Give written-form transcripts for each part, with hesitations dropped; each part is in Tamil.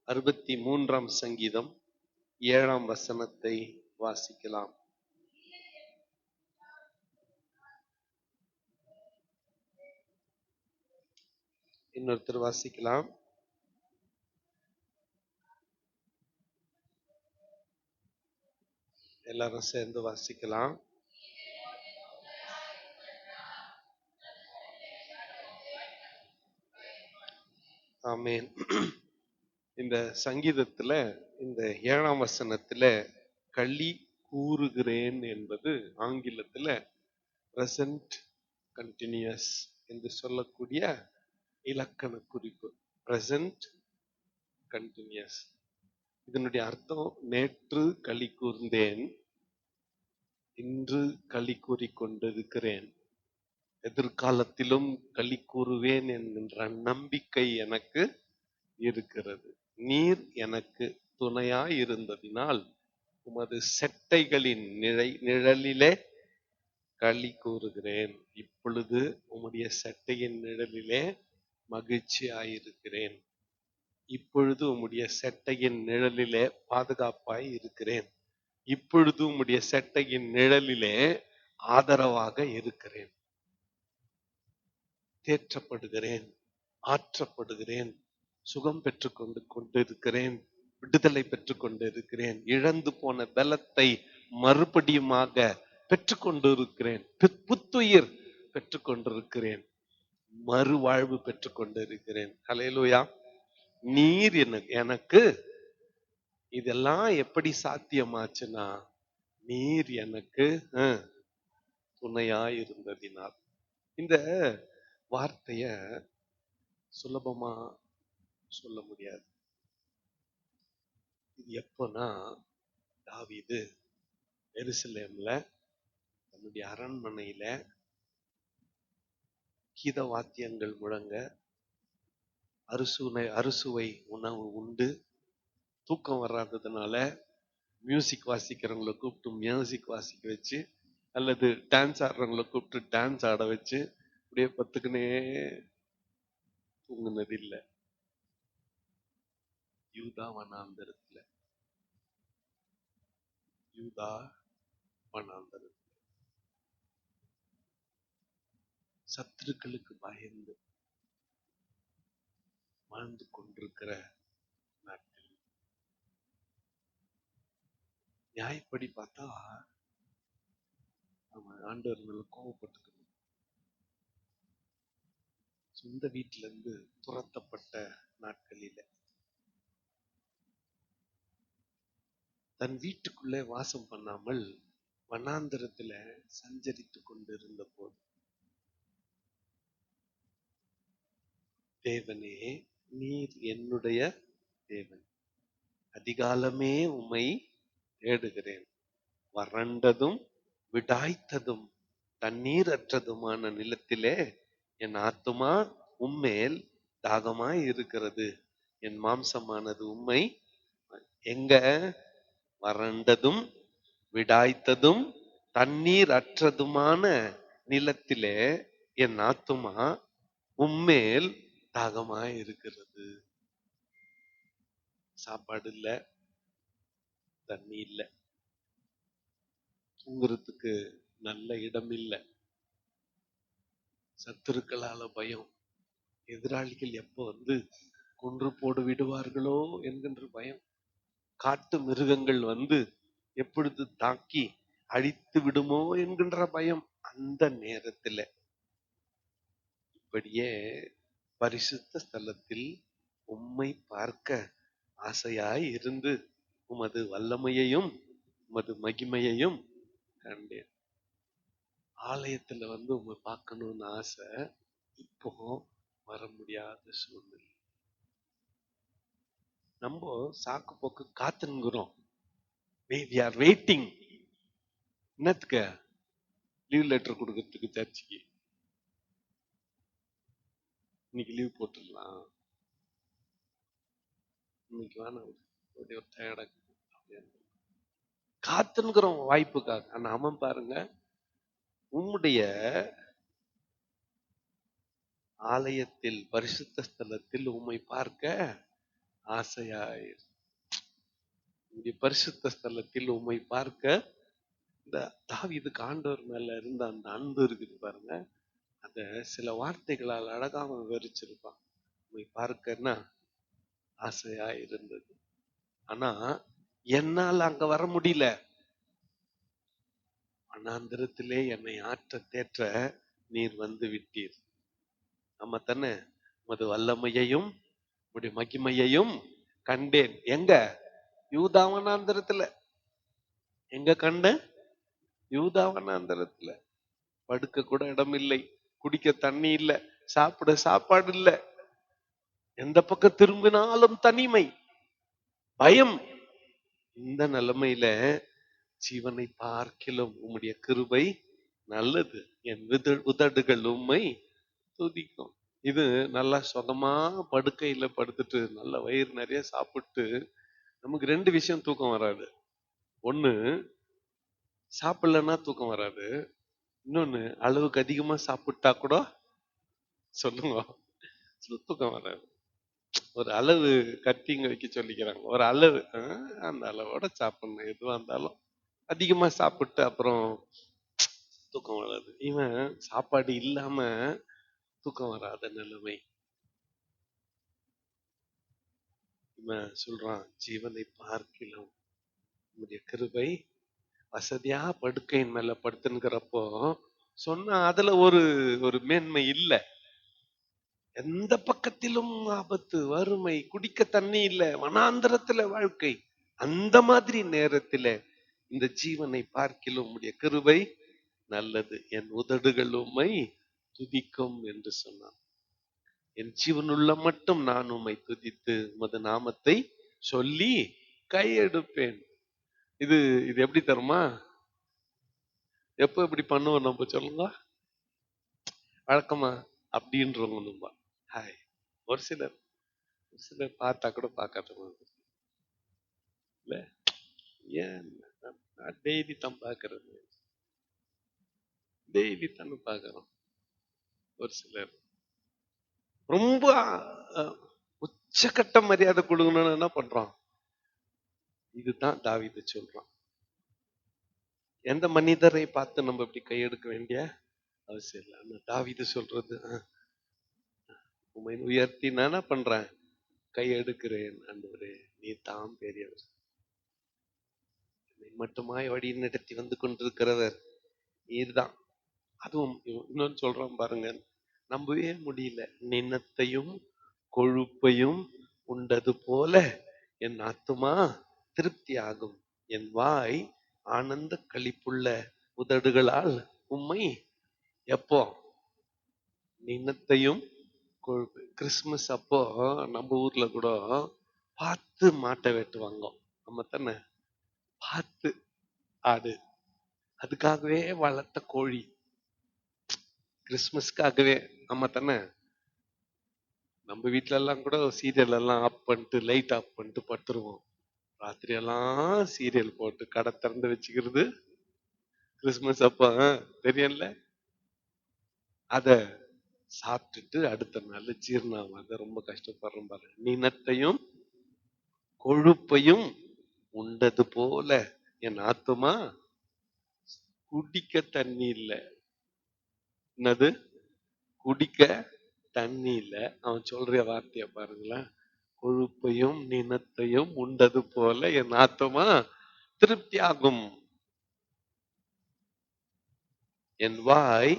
63 சங்கீதம் 7 வசனத்தை வாசிக்கலாம். இன்னொருத்தர் வாசிக்கலாம். எல்லாரும் சேர்ந்து வாசிக்கலாம். ஆமென். இந்த சங்கீதத்துல இந்த 7 வசனத்துல களி கூறுகிறேன் என்பது ஆங்கிலத்துல பிரசன்ட் கண்டினியூஸ் என்று சொல்லக்கூடிய இலக்கண குறிப்பு. Present continuous. இதனுடைய அர்த்தம் நேற்று களி கூர்ந்தேன், இன்று களி கூறிக் கொண்டிருக்கிறேன், எதிர்காலத்திலும் களி கூறுவேன் என்கின்ற நம்பிக்கை எனக்கு இருக்கிறது. நீர் எனக்கு துணையாய் இருந்ததினால் உமது செட்டைகளின் நிழலிலே களி கூறுகிறேன். இப்பொழுது உம்முடைய செட்டையின் நிழலிலே மகிழ்ச்சியாயிருக்கிறேன். இப்பொழுது உம்முடைய செட்டையின் நிழலிலே பாதுகாப்பாய் இருக்கிறேன். இப்பொழுது உம்முடைய செட்டையின் நிழலிலே ஆதரவாக இருக்கிறேன். தேற்றப்படுகிறேன், ஆற்றப்படுகிறேன், சுகம் பெற்றுக் கொண்டிருக்கிறேன், விடுதலை பெற்றுக் கொண்டிருக்கிறேன், இழந்து போன பலத்தை மறுபடியுமாக பெற்றுக் கொண்டிருக்கிறேன், புத்துயிர் பெற்றுக் கொண்டிருக்கிறேன், மறுவாழ்வு பெற்றுக் கொண்டிருக்கிறேன். ஹல்லேலூயா. நீர் எனக்கு இதெல்லாம் எப்படி சாத்தியமாச்சுன்னா நீர் எனக்கு துணையாய் இருந்ததினால். இந்த வார்த்தைய சுலபமா சொல்ல முடியாது. இது எப்போனா தாவீது எருசலேம்ல தன்னுடைய அரண்மனையில கீத வாத்தியங்கள் முழங்க, அறுசுவை உணவு உண்டு, தூக்கம் வராததுனால மியூசிக் வாசிக்கிறவங்களை கூப்பிட்டு மியூசிக் வாசிக்க வச்சு, அல்லது டான்ஸ் ஆடுறவங்களை கூப்பிட்டு டான்ஸ் ஆட வச்சு அப்படியே பத்துக்குனே தூங்குனது இல்லை. யூதா வனாந்தரத்துல சத்துருக்களுக்கு பயந்து வாழ்ந்து கொண்டிருக்கிற நாட்கள். நியாயப்படி பார்த்தா நம்ம ஆண்டவர் மேல கோவப்பட்டுக்கணும். சொந்த வீட்டில இருந்து துரத்தப்பட்ட நாட்களில தன் வீட்டுக்குள்ளே வாசம் பண்ணாமல் வனாந்தரத்துல சஞ்சரித்து கொண்டிருந்த போது, தேவனே நீர் என்னுடைய தேவன், அதிகாலமே உம்மை தேடுகிறேன், வறண்டதும் விடாய்த்ததும் தண்ணீர் அற்றதுமான நிலத்திலே என் ஆத்துமா உம்மேல் தாகமாய் இருக்கிறது, என் மாம்சமானது உம்மை. எங்க? வறண்டதும் விடாய்த்ததும் தண்ணீர் அற்றதுமான நிலத்திலே என் ஆத்துமா உம்மேல் தாகமாய் இருக்கிறது. சாப்பாடு இல்ல, தண்ணி இல்ல, தூங்குறதுக்கு நல்ல இடம் இல்ல, சத்துருக்களால பயம், எதிராளிகள் எப்போ வந்து கொன்று போடு விடுவார்களோ என்கின்ற பயம், காட்டு மிருகங்கள் வந்து எப்பொழுது தாக்கி அழித்து விடுமோ என்கின்ற பயம். அந்த நேரத்தில் இப்படியே பரிசுத்த ஸ்தலத்தில் உம்மை பார்க்க ஆசையாய் இருந்து உமது வல்லமையையும் உமது மகிமையையும் கண்டேன். ஆலயத்துல வந்து உம்மை பார்க்கணும்னு ஆசை, இப்போ வர முடியாத சூழ்நிலை. நம்ம சாக்கு போக்கு காத்துங்கிறோம். we are waiting. என்னத்துக்கு? லீவ் லெட்டர் கொடுக்கறதுக்கு சர்ச்சுக்கு. இன்னைக்கு லீவ் போட்டுடலாம், இன்னைக்கு வேணாம், ஒரு டயர்டா காத்துங்கிறோம் வாய்ப்புக்காக. ஆனா அவன் பாருங்க, உம்முடைய ஆலயத்தில் பரிசுத்த ஸ்தலத்தில் உம்மை பார்க்க ஆசையாயிரு. இங்கே பரிசுத்த ஸ்தலத்தில் உம்மை பார்க்க இந்த தாவீதுக்கு ஆண்டவர் மேல இருந்த அந்த அன்பு இருக்குது பாருங்க. அத சில வார்த்தைகளால் அழகாக விவரிச்சிருப்பான். உம்மை பார்க்கன்னா ஆசையா இருந்தது. ஆனா என்னால் அங்க வர முடியல. வனாந்திரத்திலே என்னை ஆற்ற தேற்ற நீர் வந்து விட்டீர். ஆமா தானே? உமது வல்லமையையும் உம்முடைய மகிமையையும் கண்டேன். எங்க? யூதா வனாந்திரத்துல. எங்க கண்ட? யூதா வனாந்திரத்துல. படுக்க கூட இடம் இல்லை, குடிக்க தண்ணி இல்ல, சாப்பிட சாப்பாடு இல்ல, எந்த பக்கம் திரும்பினாலும் தனிமை, பயம். இந்த நிலைமையில ஜீவனை பார்க்கிலும் உம்முடைய கிருபை நல்லது, என் உதடுகள் உம்மை துதிக்கும். இது நல்லா சுகமா படுக்கையில படுத்துட்டு நல்ல வயிறு நிறைய சாப்பிட்டு நமக்கு ரெண்டு விஷயம் தூக்கம் வராது. ஒண்ணு, சாப்பிடலன்னா தூக்கம் வராது. இன்னொன்னு, அளவுக்கு அதிகமா சாப்பிட்டா கூட சொல்லுங்க தூக்கம் வராது. ஒரு அளவு கட்டிங்க வைக்க சொல்லிக்கிறாங்க. ஒரு அளவு, அந்த அளவோட சாப்பிடணும். எதுவா இருந்தாலும் அதிகமா சாப்பிட்டு அப்புறம் தூக்கம் வராது. இவன் சாப்பாடு இல்லாம தூக்கம் வராத நிலைமை. இவன் சொல்றான், ஜீவனை பார்க்கிலும் உம்முடைய கிருபை. வசதியா படுக்கையின் மேல படுத்துங்கிறப்போ சொன்னா அதுல ஒரு ஒரு மேன்மை இல்ல. எந்த பக்கத்திலும் ஆபத்து, வறுமை, குடிக்க தண்ணி இல்ல, வனாந்திரத்துல வாழ்க்கை. அந்த மாதிரி நேரத்துல இந்த ஜீவனை பார்க்கிலும் உம்முடைய கிருபை நல்லது, என் உதடுகள் உம்மை துதிக்கும் என்று சொன்னான். என் ஜீவனுள்ள மட்டும் நான் உம்மை துதித்து உமது நாமத்தை சொல்லி கையெடுப்பேன். இது இது எப்படி தருமா? எப்ப இப்படி பண்ணுவோம் நம்ம சொல்லுங்க? வழக்கமா அப்படின்றவங்க நம்ம ஹாய். ஒரு சிலர் பார்த்தா கூட பார்க்காதவங்க இல்ல. ஏன் டெய்லி தான் பார்க்கறது, டெய்லி தானே பார்க்கறோம். ஒரு சிலர் ரொம்ப உச்சக்கட்ட மரியாதை கொடுக்கணும்னு என்ன பண்றோம்? இதுதான் தாவீது சொல்றான். எந்த மனிதரை பார்த்து நம்ம இப்படி கையெடுக்க வேண்டிய அவசியம் இல்லை. ஆனா தாவீது சொல்றது, உம்மை உயர்த்தி நான் என்ன பண்றேன்? கையெடுக்கிறேன். ஆண்டவரே, நீ தாம் பெரியவர், என்னை மட்டுமாய் வழி நடத்தி வந்து கொண்டிருக்கிறவர் நீர்தான். அதுவும் இன்னொன்னு சொல்றான் பாருங்க, நம்பவே முடியல. நின்னத்தையும் கொழுப்பையும் உண்டது போல என் ஆத்துமா திருப்தி ஆகும், என் வாய் ஆனந்த களிப்புள்ள உதடுகளால் உம்மை. எப்போ? நின்னத்தையும் கொழுப்பு. கிறிஸ்துமஸ் அப்போ நம்ம ஊர்ல கூட பார்த்து மாட்டை வெட்டுவாங்க. நம்ம தானே பார்த்து ஆடு, அதுக்காகவே வளர்த்த கோழி, கிறிஸ்துமஸ்க்காகவே. நம்ம தானே நம்ம வீட்டுல எல்லாம் கூட சீரியல் எல்லாம் ஆஃப் பண்ணிட்டு, லைட் ஆஃப் பண்ணிட்டு படுத்துருவோம். ராத்திரி எல்லாம் சீரியல் போட்டு கடை திறந்து வச்சுக்கிறது கிறிஸ்துமஸ் அப்ப தெரியல. அத சாப்பிட்டுட்டு அடுத்த நாள் ஜீர்ணாவாக ரொம்ப கஷ்டப்படுறோம் பாருங்க. நினத்தையும் கொழுப்பையும் உண்டது போல என் ஆத்துமா குடிக்க தண்ணி இல்ல. என்னது? குடிக்க தண்ணி இல்ல. அவன் சொல்ற வார்த்தைய பாருங்களேன். கொழுப்பையும் நினத்தையும் உண்டது போல என் ஆத்துமா திருப்தி ஆகும், என் வாய்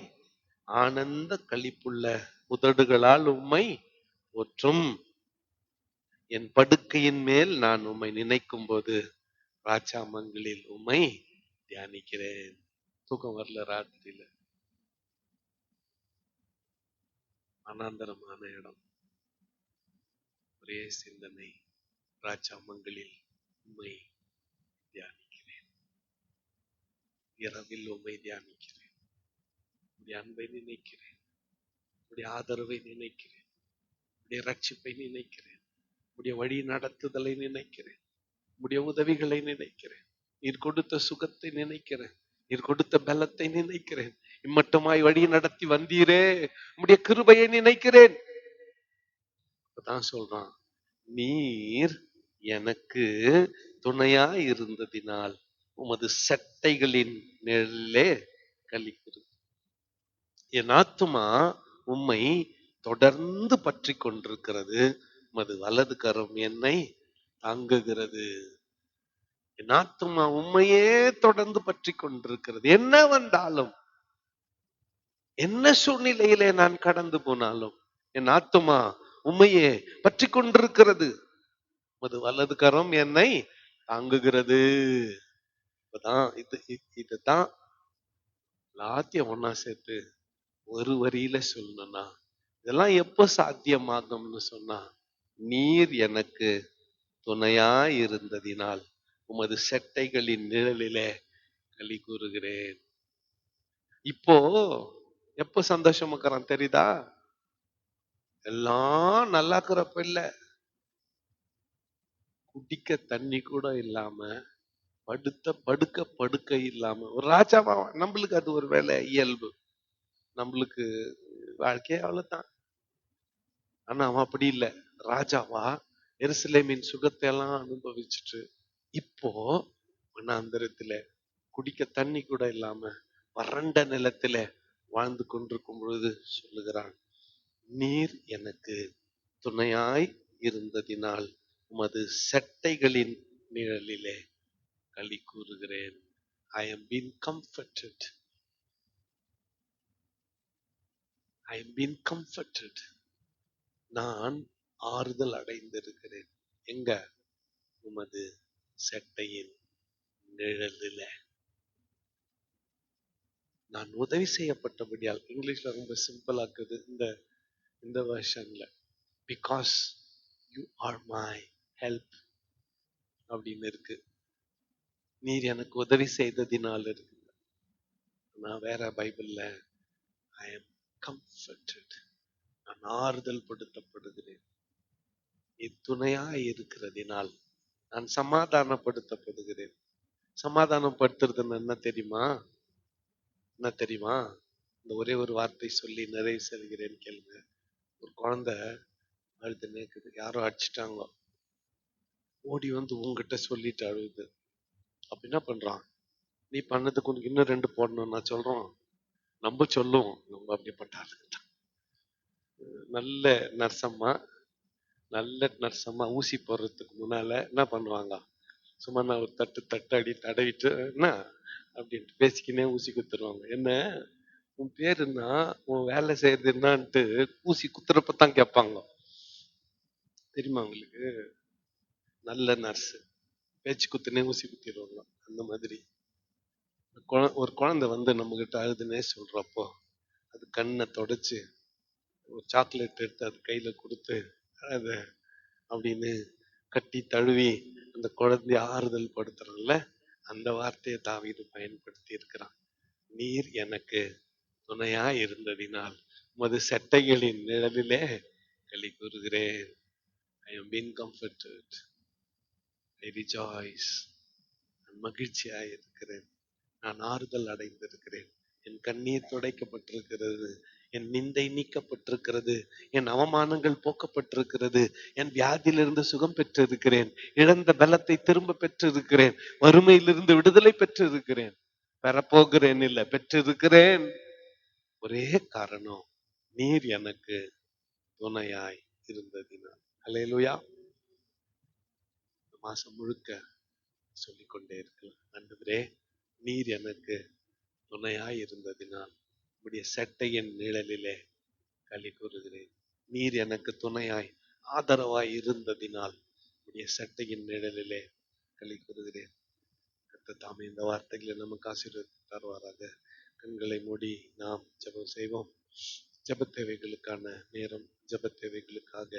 ஆனந்த களிப்புள்ள உதடுகளால் உம்மை போற்றும், என் படுக்கையின் மேல் நான் உம்மை நினைக்கும் போது ராஜாமங்களில் உம்மை தியானிக்கிறேன். தூக்கம் வரல ராத்திரியில, அனாந்தரமான இடம், ஒரே சிந்தனை, ராஜாமங்களில் உம்மை தியானிக்கிறேன், இரவில் உம்மை தியானிக்கிறேன், உடைய அன்பை நினைக்கிறேன், உடைய ஆதரவை நினைக்கிறேன், உடைய ரட்சிப்பை நினைக்கிறேன், உடைய வழி நடத்துதலை நினைக்கிறேன், உடைய உதவிகளை நினைக்கிறேன், நீர் கொடுத்த சுகத்தை நினைக்கிறேன், நீர் கொடுத்த பலத்தை நினைக்கிறேன், இம்மட்டுமாய் வழி நடத்தி வந்தீரே, உடைய கிருபையை நினைக்கிறேன். தான் சொல்றான், நீர் எனக்கு துணையாய் இருந்ததினால் உமது சட்டைகளின் நிழலிலே களி கூறு. என் ஆத்துமா உம்மை தொடர்ந்து பற்றி கொண்டிருக்கிறது, உமது வலது கரம் என்னை தாங்குகிறது. என் ஆத்துமா உம்மையே தொடர்ந்து பற்றி கொண்டிருக்கிறது. என்ன வந்தாலும், என்ன சூழ்நிலையிலே நான் கடந்து போனாலும், என் ஆத்துமா உம்மையே பற்றி கொண்டிருக்கிறது, உமது வலது கரம் என்னை தாங்குகிறது. இப்பதான் இதுதான் எல்லாத்தையும் ஒன்னா சேர்த்து ஒரு வரியில சொல்லணும்னா, இதெல்லாம் எப்ப சாத்தியமாகும்னு சொன்னா, நீர் எனக்கு துணையாய் இருந்ததினால் உமது செட்டைகளின் நிழலிலே களி கூறுகிறேன். இப்போ எப்ப சந்தோஷமாக்குறான் தெரியுதா? எல்லாம் நல்லா இருக்கிறப்ப இல்ல, குடிக்க தண்ணி கூட இல்லாம, படுக்க படுக்கை இல்லாம ஒரு ராஜாவா. நம்மளுக்கு அது ஒரு வேலை இயல்பு, நம்மளுக்கு வாழ்க்கையே அவ்வளவுதான். ஆனா அவன் அப்படி இல்ல, ராஜாவா எருசலேமின் சுகத்தை எல்லாம் அனுபவிச்சுட்டு இப்போ வனாந்தரத்துல குடிக்க தண்ணி கூட இல்லாம வறண்ட நிலத்துல வாழ்ந்து கொண்டிருக்கும் பொழுது சொல்லுகிறான், நீர் எனக்கு துணையாய் இருந்ததினால் உமது செட்டைகளின் நிழலிலே களி கூறுகிறேன். I am being comforted. I am being comforted. நான் ஆறுதல் அடைந்திருக்கிறேன். எங்க? உமது செட்டையின் நிழலில. நான் உதவி செய்யப்பட்டபடியால். இங்கிலீஷ்ல ரொம்ப சிம்பிள் ஆக்குது இந்த வெர்ஷன்ல, because you are my help அப்படின்னு இருக்கு. நீர் எனக்கு உதவி செய்ததினால் இருக்கு. நான் வேற பைபிள்ல ஐ எம் கம்ஃபர்டட், நான் ஆறுதல் படுத்தப்படுகிறேன். துணையாய் இருக்கிறதினால் நான் சமாதானப்படுத்தப்படுகிறேன். சமாதானப்படுத்துறதுன்னு என்ன தெரியுமா? என்ன தெரியுமா? இந்த ஒரே ஒரு வார்த்தை சொல்லி நிறைவு செய்கிறேன், கேளுங்க. ஒரு குழந்தை அழுது நேக்குது, யாரோ அடிச்சிட்டாங்க, ஓடி வந்து உங்ககிட்ட சொல்லிட்டு அழுது. அப்ப என்ன பண்றான்? நீ பண்ணதுக்கு உனக்கு இன்னும் 2 போடணும் நான் சொல்றோம். நம்ம சொல்லுவோம், நம்ம அப்படிப்பட்டாரு. நல்ல நர்சம்மா ஊசி போடுறதுக்கு முன்னால என்ன பண்ணுவாங்க? சும்மா நான் ஒரு தட்டு அடி தடவிட்டு என்ன அப்படின்ட்டு பேசிக்கினே ஊசி குத்துருவாங்க. என்ன உன் பேர் என்ன, உன் வேலை செய்யறது என்னான்ட்டு ஊசி குத்துறப்பதான் கேட்பாங்க. தெரியுமா உங்களுக்கு? நல்ல நர்ஸ் பேச்சு குத்துனே ஊசி குத்திடுவாங்க. அந்த மாதிரி ஒரு குழந்தை வந்து நம்ம கிட்ட அழுதுனே சொல்றப்போ அது கண்ணை தொடச்சு ஒரு சாக்லேட் எடுத்து அது கையில கொடுத்து அத அப்படின்னு கட்டி தழுவி அந்த குழந்தைய ஆறுதல் படுத்துறோம்ல, அந்த வார்த்தையை தாவீது பயன்படுத்தி இருக்கிறான். நீர் எனக்கு துணையா இருந்ததினால் உமது செட்டைகளின் நிழலிலே களி கூறுகிறேன். I am being comforted. I rejoice. நான் மகிழ்ச்சியாய் இருக்கிறேன், நான் ஆறுதல் அடைந்திருக்கிறேன். என் கண்ணீர் துடைக்கப்பட்டிருக்கிறது, என் நிந்தை நீக்கப்பட்டிருக்கிறது, என் அவமானங்கள் போக்கப்பட்டிருக்கிறது, என் வியாதியிலிருந்து சுகம் பெற்றிருக்கிறேன், இழந்த பலத்தை திரும்ப பெற்றிருக்கிறேன், வறுமையிலிருந்து விடுதலை பெற்றிருக்கிறேன். பெறப்போகிறேன் இல்ல, பெற்றிருக்கிறேன். ஒரே காரணம், நீர் எனக்கு துணையாய் இருந்ததினால். அல்லேலூயா. மாசம் முழுக்க சொல்லிக்கொண்டே இருக்கலாம், ஆண்டவரே நீர் எனக்கு துணையாய் இருந்ததினால் உம்முடைய சட்டையின் நிழலிலே களி கூறுகிறேன். நீர் எனக்கு துணையாய் ஆதரவாய் இருந்ததினால் உம்முடைய சட்டையின் நிழலிலே களி கூறுகிறேன். கர்த்தர் தாமே இந்த வார்த்தைகளை நமக்கு ஆசீர்வதித்து தருவாராக. கண்களை மூடி நாம் ஜெபம் செய்வோம். ஜெப தேவைகளுக்கான நேரம், ஜெப தேவைகளுக்காக